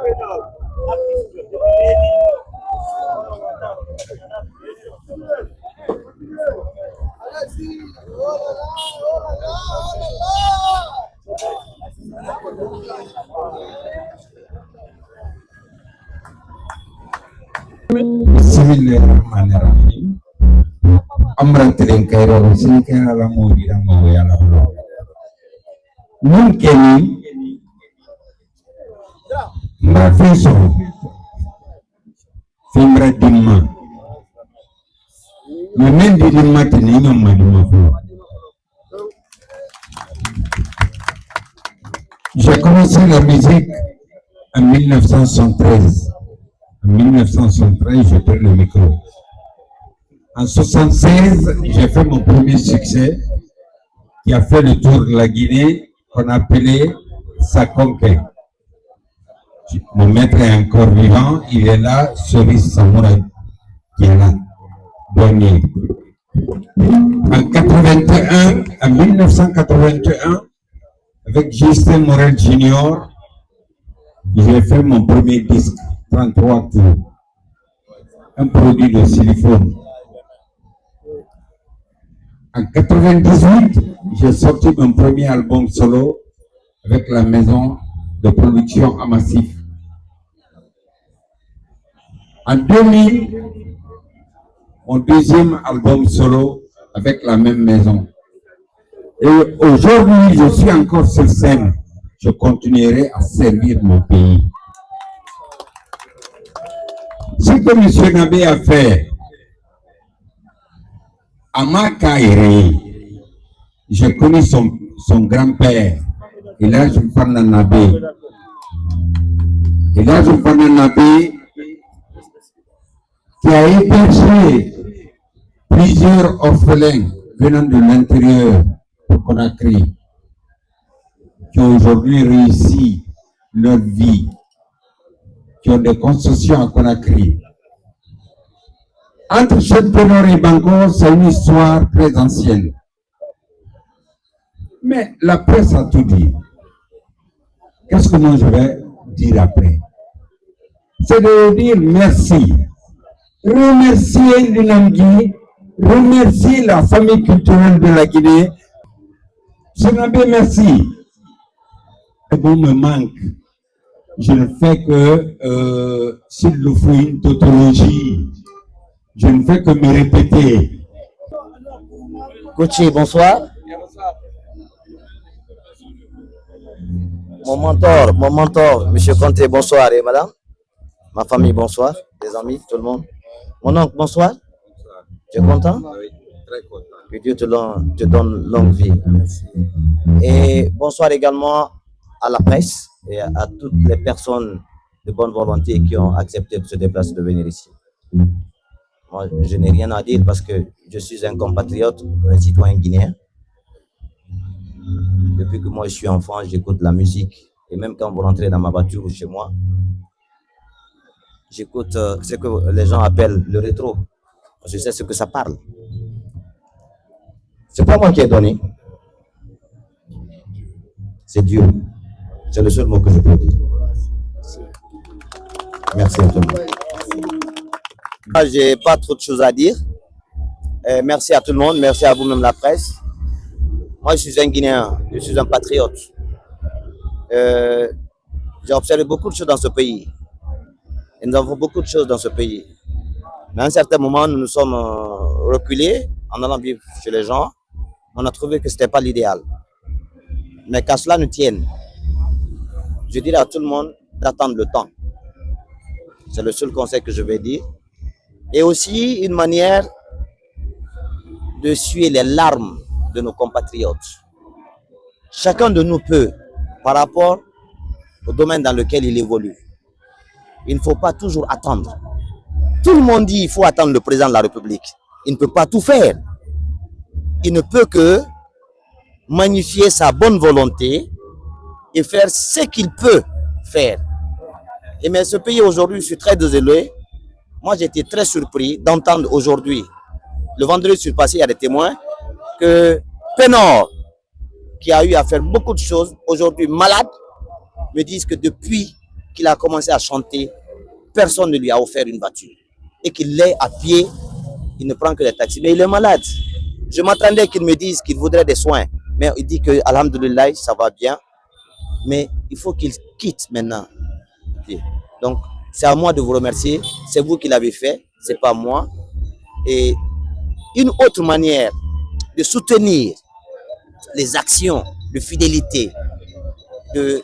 Bismillahirrahmanirrahim. Amrantilen kairo sinikera la movida moya la lo. Mungkin mafeso fimbra dimma. Memendi dimma tini nyamma dimma fu. J'ai commencé la musique en 1973. En 1973, j'ai pris le micro. En 1976, j'ai fait mon premier succès qui a fait le tour de la Guinée, qu'on appelait Sakonke. Mon maître est encore vivant, il est là, Cerise Samouraï, qui est là, dernier. En 1981, avec Justin Morel Junior, j'ai fait mon premier disque, 33 tours, un produit de silicone. En 1998, j'ai sorti mon premier album solo avec la maison de production Amassif. En 2000, mon deuxième album solo avec la même maison. Et aujourd'hui, je suis encore sur scène. Je continuerai à servir mon pays. Ce que M. Nabé a fait à Makaïre, j'ai connu son grand-père, Elhadji Fana Nabé. Elhadji Fana Nabé, qui a hébergé plusieurs orphelins venant de l'intérieur de Conakry, qui ont aujourd'hui réussi leur vie, qui ont des concessions à Conakry. Entre Cheptenor et Bango, c'est une histoire très ancienne. Mais la presse a tout dit. Qu'est-ce que moi je vais dire après? C'est de dire merci. Remercier l'Inamgi, remercier la famille culturelle de la Guinée. Nabé, merci. Le bon me manque. Je ne fais que, s'il le faut une tautologie, je ne fais que me répéter. Gauthier, bonsoir. Mon mentor, Monsieur Conté, bonsoir. Et madame, ma famille, bonsoir. Les amis, tout le monde. Mon oncle, bonsoir. Tu es content? Oui, très content. Que Dieu te donne longue vie. Merci. Et bonsoir également à la presse et à toutes les personnes de bonne volonté qui ont accepté de se déplacer, de venir ici. Moi, je n'ai rien à dire parce que je suis un compatriote, un citoyen guinéen. Depuis que moi je suis enfant, j'écoute la musique. Et même quand vous rentrez dans ma voiture ou chez moi, j'écoute ce que les gens appellent le rétro. Je sais ce que ça parle. C'est pas moi qui ai donné. C'est Dieu. C'est le seul mot que je peux dire. Merci à tout le monde. J'ai pas trop de choses à dire. Merci à tout le monde. Merci à vous-même la presse. Moi, je suis un Guinéen. Je suis un patriote. J'ai observé beaucoup de choses dans ce pays. Et nous avons beaucoup de choses dans ce pays. Mais à un certain moment, nous nous sommes reculés en allant vivre chez les gens. On a trouvé que ce n'était pas l'idéal. Mais qu'à cela ne tienne, je dirais à tout le monde d'attendre le temps. C'est le seul conseil que je vais dire. Et aussi une manière de suer les larmes de nos compatriotes. Chacun de nous peut, par rapport au domaine dans lequel il évolue. Il ne faut pas toujours attendre. Tout le monde dit qu'il faut attendre le président de la République. Il ne peut pas tout faire. Il ne peut que magnifier sa bonne volonté et faire ce qu'il peut faire. Et mais ce pays aujourd'hui, je suis très désolé. Moi, j'ai été très surpris d'entendre aujourd'hui, le vendredi surpassé, il y a des témoins, que Pénor, qui a eu à faire beaucoup de choses, aujourd'hui malade, me disent que depuis qu'il a commencé à chanter, personne ne lui a offert une voiture. Et qu'il est à pied, il ne prend que des taxis. Mais il est malade. Je m'attendais qu'il me dise qu'il voudrait des soins. Mais il dit que, alhamdoulilah, ça va bien. Mais il faut qu'il quitte maintenant. Donc, c'est à moi de vous remercier. C'est vous qui l'avez fait, c'est pas moi. Et une autre manière de soutenir les actions de fidélité, de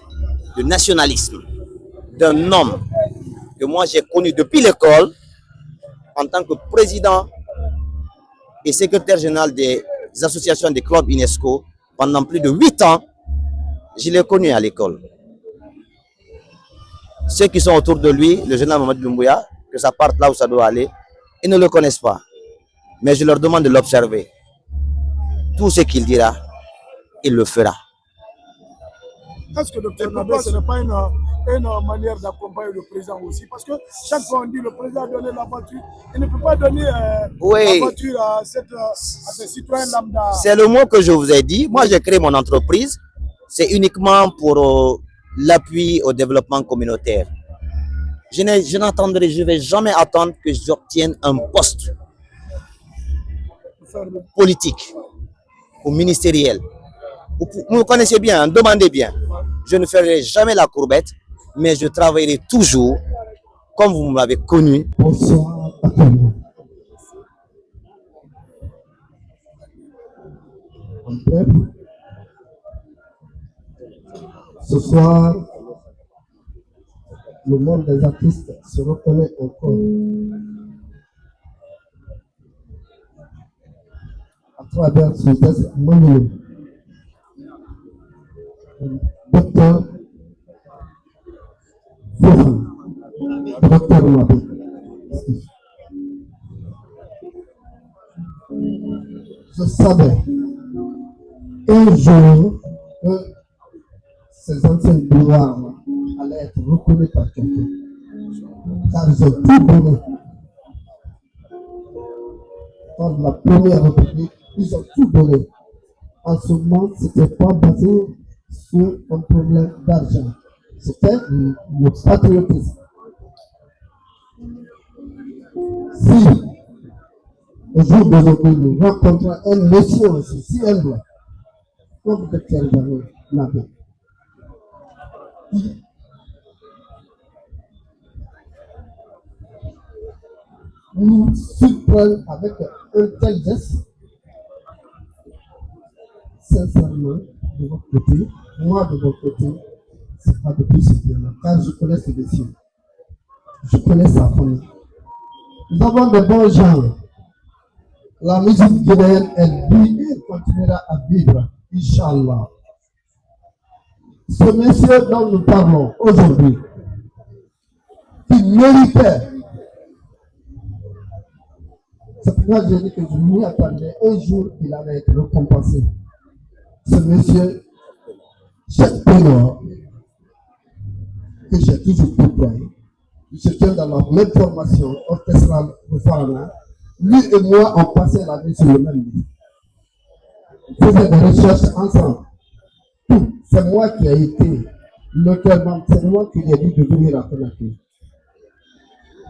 nationalisme d'un homme que moi j'ai connu depuis l'école en tant que président et secrétaire général des associations des clubs UNESCO pendant plus de 8 ans, je l'ai connu à l'école. Ceux qui sont autour de lui, le général Mamadi Doumbouya, que ça parte là où ça doit aller, ils ne le connaissent pas. Mais je leur demande de l'observer. Tout ce qu'il dira, il le fera. Est-ce que Dr Nabé, ce n'est pas une manière d'accompagner le président aussi? Parce que chaque fois on dit le président a donné la voiture, il ne peut pas donner la voiture à ces citoyens lambda. C'est le mot que je vous ai dit. Moi, j'ai créé mon entreprise. C'est uniquement pour l'appui au développement communautaire. Je ne vais jamais attendre que j'obtienne un poste politique ou ministériel. Vous me connaissez bien, demandez bien. Je ne ferai jamais la courbette, mais je travaillerai toujours comme vous m'avez connu. Bonsoir à tout le monde. En bref, ce soir, le monde des artistes se reconnaît encore à travers ce texte manuel. Docteur Fofana, Docteur Nabé. Je savais un jour que ces anciens gloires allaient être reconnus par quelqu'un, car ils ont tout donné. Dans la première république, ils ont tout donné. En ce moment, ce n'était pas basé sur un problème d'argent. C'était le patriotisme. Si, au jour d'aujourd'hui, nous rencontrons un monsieur aussi, si un doigt, comme Dr Nabé, qui nous surprend avec un tel geste, sincèrement, de votre côté, moi de votre côté, c'est pas depuis ce bien-là, car je connais ce monsieur. Je connais sa famille. Nous avons de bons gens. La musique guinéenne, elle vit et continuera à vivre, Inch'Allah. Ce monsieur dont nous parlons aujourd'hui, qui méritait, c'est pourquoi j'ai dit que je m'y attendais, un jour il allait être récompensé. Ce monsieur, Cheikh Pénor, que j'ai toujours déployé, je tiens dans la même formation orchestrale de Farana, lui et moi on passait la nuit sur le même lit. On faisait des recherches ensemble. Tout, c'est moi qui ai été localement, c'est moi qui ai dit de venir à Conakry.